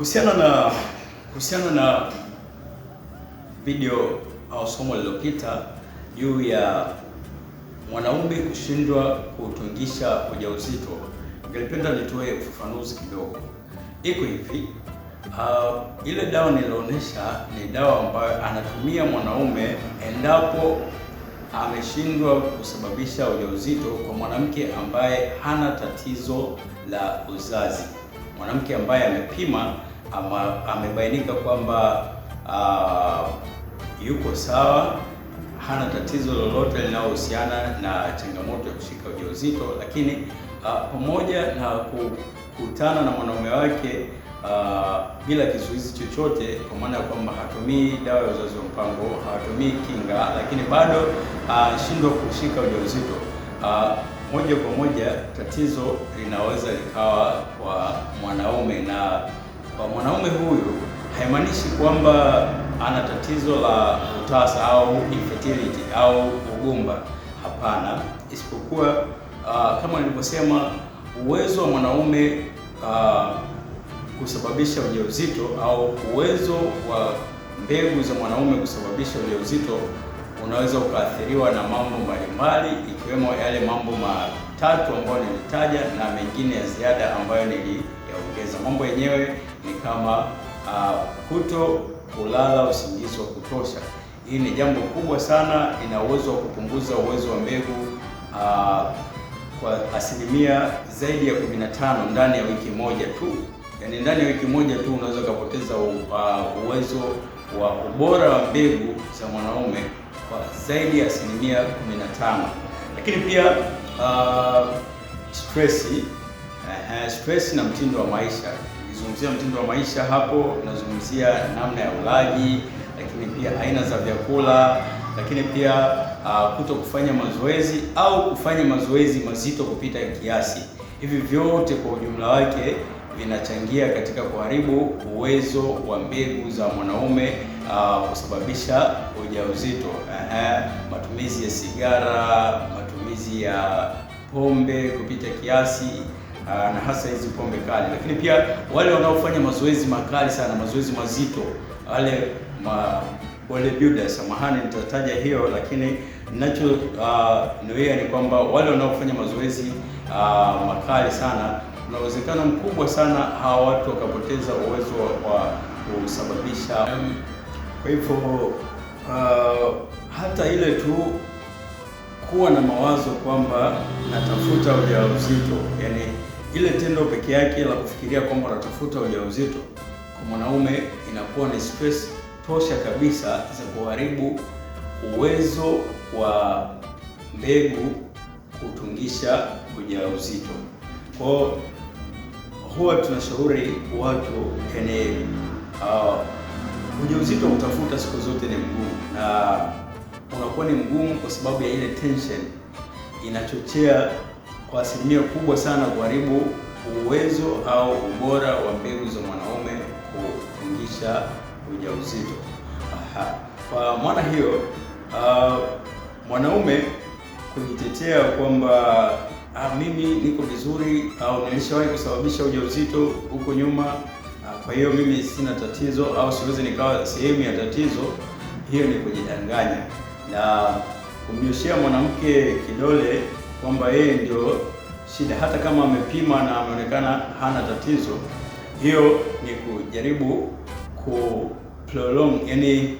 Kuhusiana na video au somo lililopita juu ya mwanaume kushindwa kutungisha ujauzito, ningependa nitoe ufafanuzi kidogo. Iko hivi, ile dawa nilionyesha ni dawa ambayo anatumia mwanaume endapo ameshindwa kusababisha ujauzito kwa mwanamke ambaye hana tatizo la uzazi. Mwanamke ambaye amepima ama amebainika kwamba yuko sawa, hana tatizo lolote linalohusiana na changamoto ya kushika ujauzito, lakini pamoja na kukutana na mwanaume wake bila kizuizi chochote, kwa maana ya kwamba hatumii dawa ya uzazi wa mpango, hatumii kinga, lakini bado shindwa kushika ujauzito, moja kwa moja tatizo linaweza likawa kwa mwanaume. Na kwa mwanaume huyu haimaanishi kwamba ana tatizo la utasa au infertility au ugumba, hapana, isipokuwa kama nilivyosema, uwezo wa mwanaume kusababisha ujauzito au uwezo wa mbegu za mwanaume kusababisha ujauzito unaweza ukaathiriwa na mambo mbalimbali, ikiwemo yale mambo matatu ambayo nilitaja na mengine ya ziada ambayo niliyaongeza. Mambo yenyewe ni kama kuto kulala usingizi wa kutosha. Hii ni jambo kubwa sana, ina uwezo wa kupunguza uwezo wa mbegu kwa asilimia zaidi ya 15 ndani ya wiki moja tu. Yaani ndani ya wiki moja tu unaweza kupoteza uwezo wa ubora wa mbegu za mwanaume kwa zaidi ya asilimia 15. Lakini pia stress na mtindo wa maisha. Nikizungumzia mtindo wa maisha hapo nazungumzia namna ya ulaji, lakini pia aina za vyakula, lakini pia kuto kufanya mazoezi au kufanya mazoezi mazito kupita kiasi. Hivi vyote kwa ujumla wake vinachangia katika kuharibu uwezo wa mbegu za mwanaume kusababisha ujauzito. Matumizi ya sigara, matumizi ya pombe kupita kiasi, na hasa hizi pombe kali. Lakini pia wale wanaofanya mazoezi makali sana, mazoezi mazito, wale bodybuilders, samahani nitataja hiyo, lakini ninachonuia ni kwamba wale wanaofanya mazoezi makali sana, kuna uwezekano mkubwa sana hawa watu wakapoteza uwezo wa kusababisha. Kwa hivyo hata ile tu kuwa na mawazo kwamba natafuta ujauzito, yani ile tendo peke yake la kufikiria kwamba natafuta ujauzito kwa mwanaume inakuwa ni stress tosha kabisa za kuharibu uwezo wa mbegu kutungisha ujauzito. Kwa huwa tunashauri watu, yani ujauzito utafuta siku zote ni mgumu, na unakuwa ni mgumu kwa sababu ya ile tension inachochea kwa asilimia kubwa sana kuharibu uwezo au ubora wa mbegu za mwanaume kutungisha ujauzito. Kwa maana hiyo mwanaume kujitetea kwamba mimi niko vizuri au nilishawahi kusababisha ujauzito huko nyuma, kwa hiyo mimi sina tatizo au siwezi nikawa sehemu ya tatizo, hiyo ni kujidanganya na kumnyoshea mwanamke kidole kwamba yeye ndio shida, hata kama amepima na ameonekana hana tatizo. Hiyo ni kujaribu prolong, yani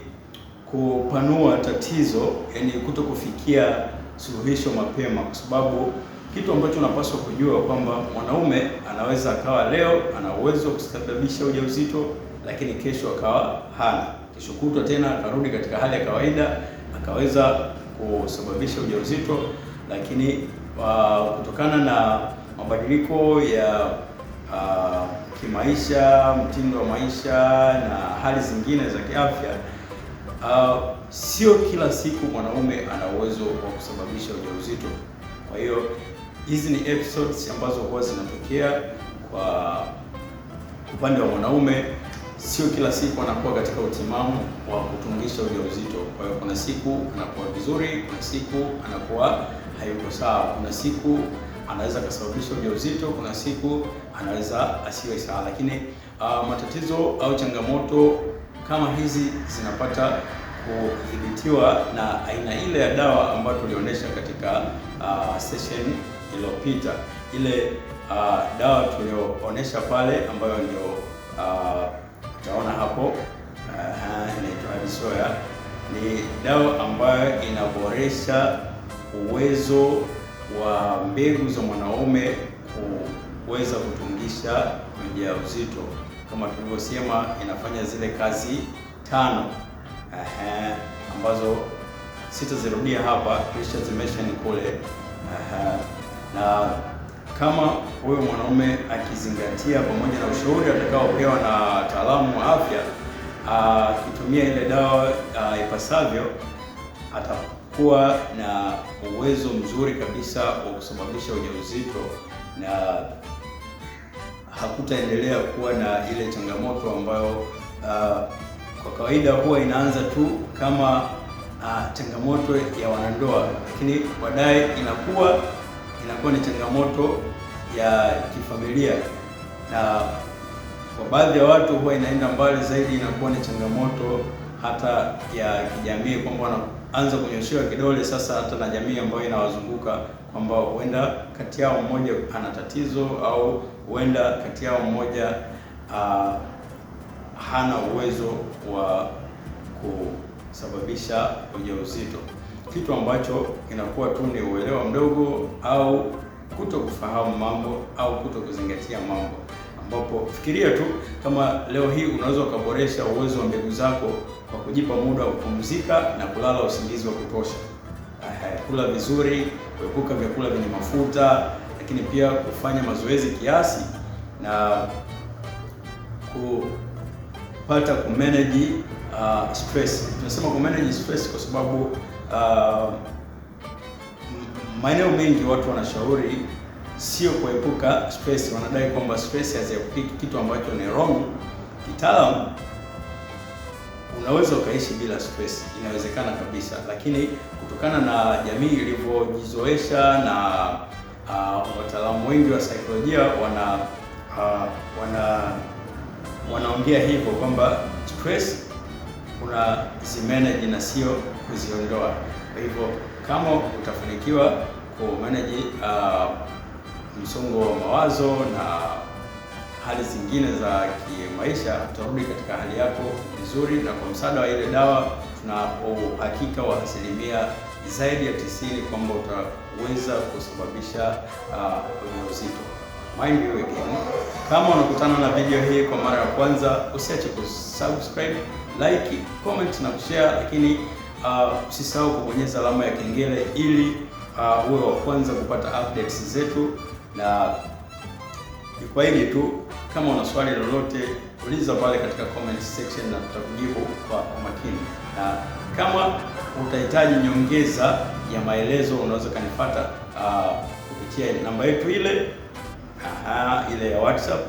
kupanua tatizo, yani kuto kufikia suluhisho mapema, kwa sababu kitu ambacho unapaswa kujua kwamba mwanaume anaweza akawa leo ana uwezo wa kusababisha ujauzito, lakini kesho akawa hana, kesho kutwa tena akarudi katika hali ya kawaida akaweza kusababisha ujauzito, lakini kutokana na mabadiliko ya kimaisha, mtindo wa maisha na hali zingine za kiafya, sio kila siku mwanaume ana uwezo wa kusababisha ujauzito. Kwa hiyo hizi ni episodes ambazo huwa zinatokea kwa upande wa mwanaume. Sio kila siku anakuwa katika utimamu wa kutungisha ujauzito. Kwa hiyo kuna siku anakuwa vizuri, kuna siku anakuwa hayuko sawa, kuna siku anaweza kusababisha ujauzito, kuna siku anaweza asiwe sawa. Lakini matatizo au changamoto kama hizi zinapata kudhibitiwa na aina ile ya dawa ambayo tulionyesha katika session iliyopita. Ile dawa tulioonyesha pale ambayo ndio utaona hapo inaitwa Adisoya. Ni dawa ambayo inaboresha uwezo wa mbegu za mwanaume kuweza kutungisha ujauzito. Kama tulivyosema, inafanya zile kazi 5 ambazo sitazirudia hapa, tulishazimention kule. Na kama huyo mwanaume akizingatia pamoja na ushauri atakaopewa na wataalamu wa afya, akitumia ile dawa ipasavyo, atakuwa na uwezo mzuri kabisa wa kusababisha ujauzito na hakutaendelea kuwa na ile changamoto ambayo kwa kawaida huwa inaanza tu kama changamoto ya wanandoa, lakini baadaye inakuwa ni changamoto ya kifamilia, na kwa baadhi ya watu huwa inaenda mbali zaidi, inakuwa ni changamoto hata ya kijamii, kwamba wanaanza kunyoshewa kidole sasa hata na jamii ambayo inawazunguka, kwamba huenda kati yao mmoja ana tatizo au huenda kati yao mmoja hana uwezo wa kusababisha ujauzito, kitu ambacho inakuwa tu ni uelewa mdogo au kuto kufahamu mambo au kuto kuzingatia mambo, ambapo fikiria tu kama leo hii unaweza ukaboresha uwezo wa mbegu zako kwa kujipa muda wa kupumzika na kulala usingizi wa kutosha, kula vizuri, kuepuka vyakula vyenye mafuta, lakini pia kufanya mazoezi kiasi na kupata kumanage stress. Tunasema kumanage stress kwa sababu maeneo mengi watu wanashauri sio kuepuka stress, wanadai kwamba stress haziepukiki, kitu ambacho ni wrong. Kitaalamu unaweza ukaishi bila stress, inawezekana kabisa, lakini kutokana na jamii ilivyojizoesha na wataalamu wengi wa saikolojia wanaongea hivyo kwamba stress unazimanage na sio kuziondoa. Kwa hivyo kama utafanikiwa kumanage msongo wa mawazo na hali zingine za kimaisha, utarudi katika hali yako vizuri, na kwa msaada wa ile dawa tuna uhakika wa asilimia zaidi ya 90 kwamba utaweza kusababisha ujauzito. Mind you again, kama unakutana na video hii kwa mara ya kwanza, usiache kusubscribe, like, comment na kushare, lakini usisahau kubonyeza alama ya kengele ili uwe wa kwanza kupata updates zetu. Na kwa hili tu, kama una swali lolote uliza pale katika comment section na tutakujibu kwa makini, na kama utahitaji nyongeza ya maelezo unaweza kanifuata kupitia namba yetu ile ya WhatsApp